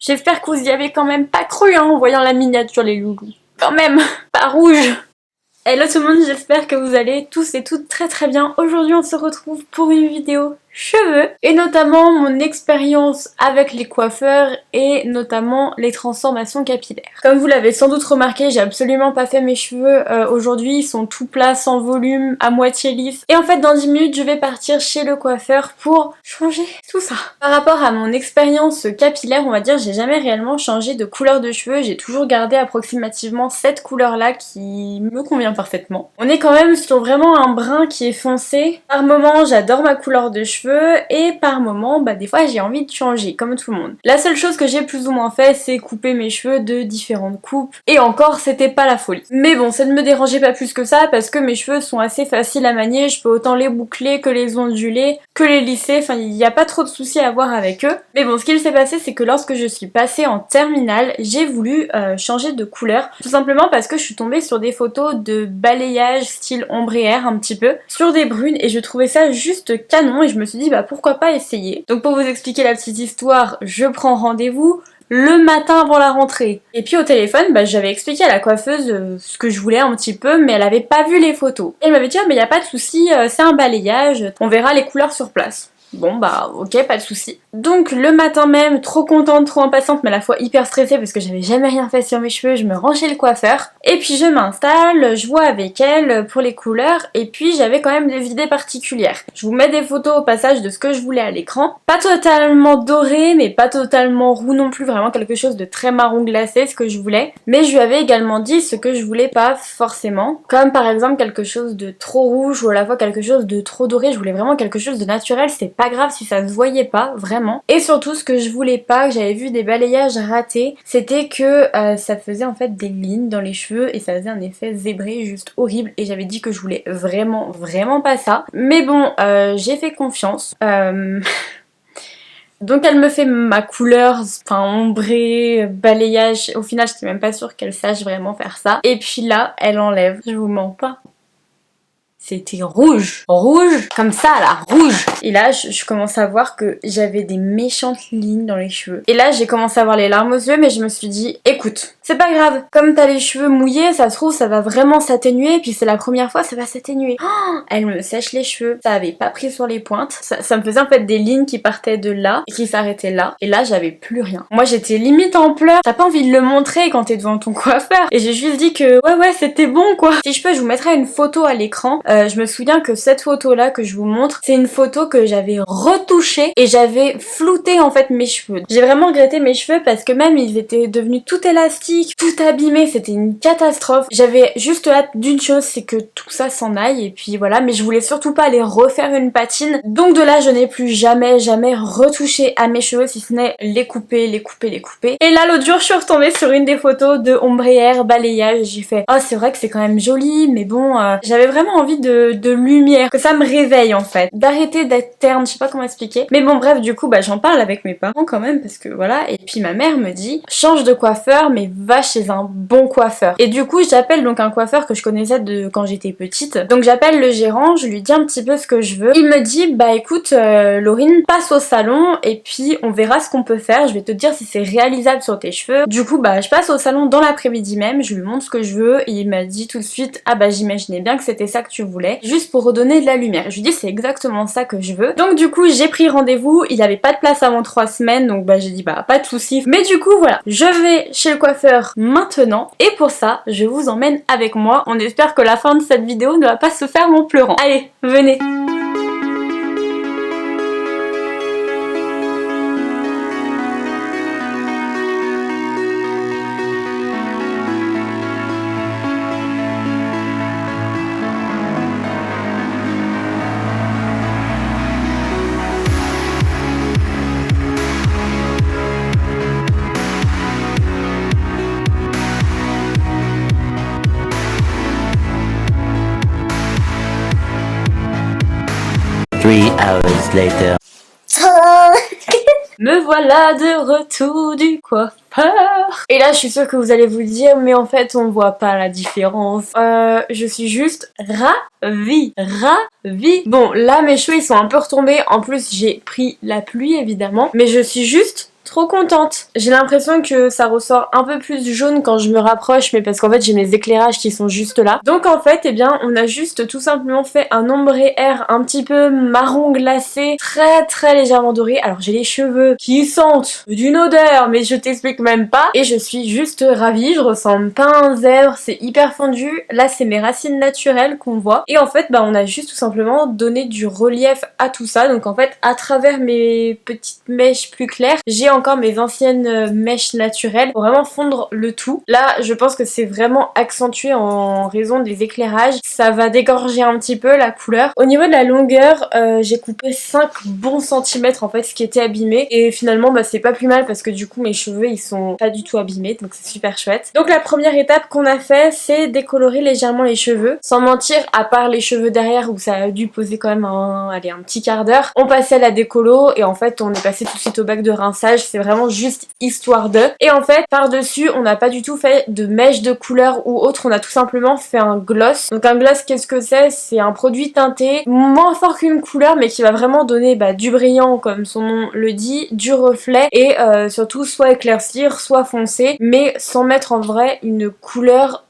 J'espère que vous y avez quand même pas cru hein, en voyant la miniature les loulous. Quand même, pas rouge. Hello tout le monde, j'espère que vous allez tous et toutes très bien. Aujourd'hui on se retrouve pour une vidéo cheveux et notamment mon expérience avec les coiffeurs et notamment les transformations capillaires. Comme vous l'avez sans doute remarqué, j'ai absolument pas fait mes cheveux aujourd'hui, ils sont tout plats, sans volume, à moitié lisses. Et en fait dans 10 minutes je vais partir chez le coiffeur pour changer tout ça. Par rapport à mon expérience capillaire, on va dire, j'ai jamais réellement changé de couleur de cheveux, j'ai toujours gardé approximativement cette couleur là qui me convient parfaitement. On est quand même sur vraiment un brun qui est foncé. Par moment j'adore ma couleur de cheveux et par moment des fois j'ai envie de changer comme tout le monde. La seule chose que j'ai plus ou moins fait c'est couper mes cheveux de différentes coupes et encore c'était pas la folie. Mais bon, ça ne me dérangeait pas plus que ça parce que mes cheveux sont assez faciles à manier, je peux autant les boucler que les onduler, que les lisser, enfin il n'y a pas trop de soucis à avoir avec eux. Mais bon, ce qu'il s'est passé c'est que lorsque je suis passée en terminale, j'ai voulu changer de couleur tout simplement parce que je suis tombée sur des photos de balayage style ombre et air un petit peu sur des brunes et je trouvais ça juste canon et je me suis dit pourquoi pas essayer. Donc pour vous expliquer la petite histoire, je prends rendez-vous le matin avant la rentrée. Et puis au téléphone, j'avais expliqué à la coiffeuse ce que je voulais un petit peu, mais elle avait pas vu les photos. Et elle m'avait dit mais y a pas de souci, c'est un balayage, on verra les couleurs sur place. Bon ok, pas de souci. Donc le matin même, trop contente, trop impatiente, mais à la fois hyper stressée parce que j'avais jamais rien fait sur mes cheveux, je me rends chez le coiffeur. Et puis je m'installe, je vois avec elle pour les couleurs, et puis j'avais quand même des idées particulières. Je vous mets des photos au passage de ce que je voulais à l'écran. Pas totalement doré, mais pas totalement roux non plus, vraiment quelque chose de très marron glacé, ce que je voulais. Mais je lui avais également dit ce que je voulais pas forcément, comme par exemple quelque chose de trop rouge ou à la fois quelque chose de trop doré. Je voulais vraiment quelque chose de naturel, c'est pas grave si ça se voyait pas, vraiment. Et surtout ce que je voulais pas, que j'avais vu des balayages ratés, c'était que ça faisait en fait des lignes dans les cheveux et ça faisait un effet zébré juste horrible et j'avais dit que je voulais vraiment pas ça. Mais bon, j'ai fait confiance. Donc elle me fait ma couleur, enfin ombré, balayage, au final j'étais même pas sûre qu'elle sache vraiment faire ça. Et puis là, elle enlève, je vous mens pas. C'était rouge, comme ça là, rouge. Et là je commence à voir que j'avais des méchantes lignes dans les cheveux. Et là j'ai commencé à avoir les larmes aux yeux, mais je me suis dit écoute, c'est pas grave, comme t'as les cheveux mouillés, ça se trouve ça va vraiment s'atténuer, et puis c'est la première fois ça va s'atténuer. Oh, elle me sèche les cheveux, ça avait pas pris sur les pointes, ça me faisait en fait des lignes qui partaient de là et qui s'arrêtaient là, et là j'avais plus rien. Moi j'étais limite en pleurs, t'as pas envie de le montrer quand t'es devant ton coiffeur, et j'ai juste dit que ouais c'était bon quoi. Si je peux je vous mettrai une photo à l'écran. Je me souviens que cette photo là que je vous montre, c'est une photo que j'avais retouchée et j'avais flouté en fait mes cheveux. J'ai vraiment regretté mes cheveux parce que même ils étaient devenus tout élastiques, tout abîmés, c'était une catastrophe. J'avais juste hâte d'une chose, c'est que tout ça s'en aille et puis voilà, mais je voulais surtout pas aller refaire une patine. Donc de là je n'ai plus jamais retouché à mes cheveux si ce n'est les couper. Et là l'autre jour je suis retombée sur une des photos de ombre et air balayage et j'ai fait oh c'est vrai que c'est quand même joli, mais bon j'avais vraiment envie de lumière, que ça me réveille en fait, d'arrêter d'être terne, je sais pas comment expliquer. Mais bon bref, du coup j'en parle avec mes parents quand même parce que voilà, et puis ma mère me dit change de coiffeur mais va chez un bon coiffeur. Et du coup j'appelle donc un coiffeur que je connaissais de quand j'étais petite. Donc j'appelle le gérant, je lui dis un petit peu ce que je veux. Il me dit écoute Laurine, passe au salon et puis on verra ce qu'on peut faire, je vais te dire si c'est réalisable sur tes cheveux. Du coup je passe au salon dans l'après-midi même, je lui montre ce que je veux et il m'a dit tout de suite j'imaginais bien que c'était ça que tu voulais, juste pour redonner de la lumière. Je lui dis c'est exactement ça que je veux. Donc du coup j'ai pris rendez-vous, il avait pas de place avant 3 semaines, donc j'ai dit pas de soucis. Mais du coup voilà, je vais chez le coiffeur maintenant et pour ça je vous emmène avec moi. On espère que la fin de cette vidéo ne va pas se faire en pleurant. Allez, venez. 3 hours later. Me voilà de retour du coiffeur. Et là je suis sûre que vous allez vous dire mais en fait on voit pas la différence. Je suis juste ravie. Bon là mes cheveux ils sont un peu retombés. En plus j'ai pris la pluie évidemment. Mais je suis juste trop contente. J'ai l'impression que ça ressort un peu plus jaune quand je me rapproche, mais parce qu'en fait j'ai mes éclairages qui sont juste là. Donc en fait, eh bien, on a juste tout simplement fait un ombré air un petit peu marron glacé, très légèrement doré. Alors j'ai les cheveux qui sentent d'une odeur, mais je t'explique même pas. Et je suis juste ravie, je ressemble pas à un zèbre, c'est hyper fondu. Là c'est mes racines naturelles qu'on voit. Et en fait, bah on a juste tout simplement donné du relief à tout ça. Donc en fait, à travers mes petites mèches plus claires, j'ai encore mes anciennes mèches naturelles pour vraiment fondre le tout. Là, je pense que c'est vraiment accentué en raison des éclairages. Ça va dégorger un petit peu la couleur. Au niveau de la longueur, j'ai coupé 5 bons centimètres en fait, ce qui était abîmé. Et finalement, bah c'est pas plus mal parce que du coup, mes cheveux, ils sont pas du tout abîmés. Donc c'est super chouette. Donc la première étape qu'on a fait, c'est décolorer légèrement les cheveux. Sans mentir, à part les cheveux derrière où ça a dû poser quand même un petit quart d'heure, on passait à la décolo et en fait, on est passé tout de suite au bac de rinçage. C'est vraiment juste histoire de. Et en fait, par-dessus, on n'a pas du tout fait de mèche de couleur ou autre. On a tout simplement fait un gloss. Donc un gloss, qu'est-ce que c'est? C'est un produit teinté, moins fort qu'une couleur, mais qui va vraiment donner du brillant, comme son nom le dit, du reflet et surtout soit éclaircir, soit foncer, mais sans mettre en vrai une couleur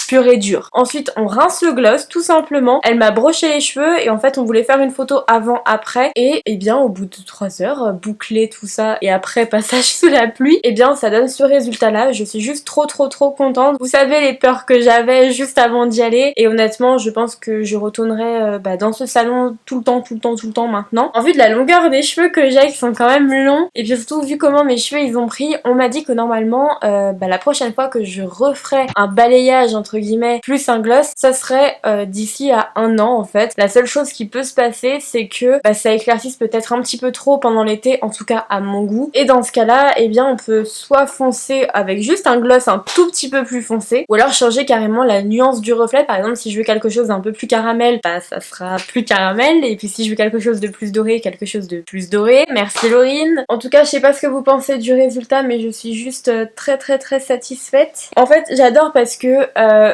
pur et dur. Ensuite on rince le gloss tout simplement. Elle m'a broché les cheveux et en fait on voulait faire une photo avant-après et bien au bout de 3 heures, boucler tout ça et après passage sous la pluie, et bien ça donne ce résultat là. Je suis juste trop contente. Vous savez les peurs que j'avais juste avant d'y aller et honnêtement je pense que je retournerai dans ce salon tout le temps maintenant. En vue de la longueur des cheveux que j'ai qui sont quand même longs et puis surtout vu comment mes cheveux ils ont pris, on m'a dit que normalement la prochaine fois que je referai un balayage entre guillemets plus un gloss, ça serait d'ici à 1 an en fait. La seule chose qui peut se passer c'est que ça éclaircisse peut-être un petit peu trop pendant l'été, en tout cas à mon goût, et dans ce cas là eh bien on peut soit foncer avec juste un gloss un tout petit peu plus foncé ou alors changer carrément la nuance du reflet. Par exemple si je veux quelque chose d'un peu plus caramel, ça sera plus caramel, et puis si je veux quelque chose de plus doré, quelque chose de plus doré. Merci Laurine. En tout cas je sais pas ce que vous pensez du résultat mais je suis juste très satisfaite. En fait j'adore parce que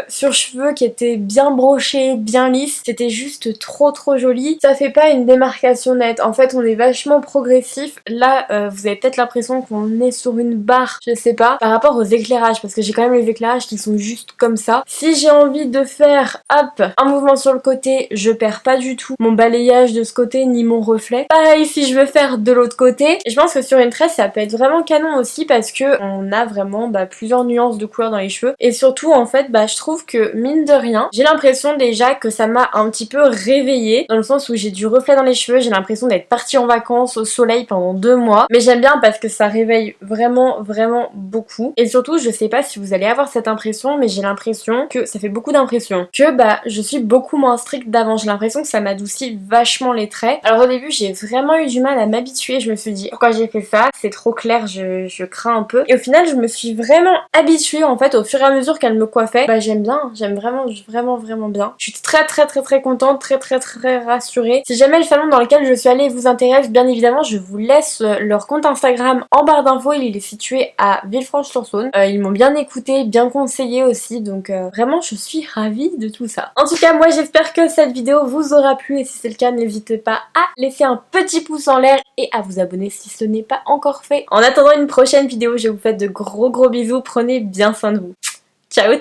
sur cheveux qui étaient bien brochés, bien lisses, c'était juste trop joli. Ça fait pas une démarcation nette. En fait on est vachement progressif. Là vous avez peut-être l'impression qu'on est sur une barre, je sais pas, par rapport aux éclairages parce que j'ai quand même les éclairages qui sont juste comme ça. Si j'ai envie de faire hop un mouvement sur le côté, je perds pas du tout mon balayage de ce côté ni mon reflet. Pareil si je veux faire de l'autre côté. Et je pense que sur une tresse ça peut être vraiment canon aussi parce que on a vraiment plusieurs nuances de couleurs dans les cheveux et surtout en fait je trouve que mine de rien j'ai l'impression déjà que ça m'a un petit peu réveillée dans le sens où j'ai du reflet dans les cheveux, j'ai l'impression d'être partie en vacances au soleil pendant 2 mois, mais j'aime bien parce que ça réveille vraiment beaucoup. Et surtout je sais pas si vous allez avoir cette impression mais j'ai l'impression que ça fait beaucoup d'impression que je suis beaucoup moins stricte d'avant. J'ai l'impression que ça m'adoucit vachement les traits. Alors au début j'ai vraiment eu du mal à m'habituer, je me suis dit pourquoi j'ai fait ça, c'est trop clair, je crains un peu, et au final je me suis vraiment habituée en fait au fur et à mesure qu'elle me coiffait. J'aime bien, j'aime vraiment bien. Je suis très contente, très rassurée. Si jamais le salon dans lequel je suis allée vous intéresse, bien évidemment je vous laisse leur compte Instagram en barre d'infos, il est situé à Villefranche-sur-Saône. Ils m'ont bien écouté, bien conseillé aussi, donc vraiment je suis ravie de tout ça. En tout cas moi j'espère que cette vidéo vous aura plu et si c'est le cas n'hésitez pas à laisser un petit pouce en l'air et à vous abonner si ce n'est pas encore fait. En attendant une prochaine vidéo, je vous fais de gros bisous, prenez bien soin de vous. Ciao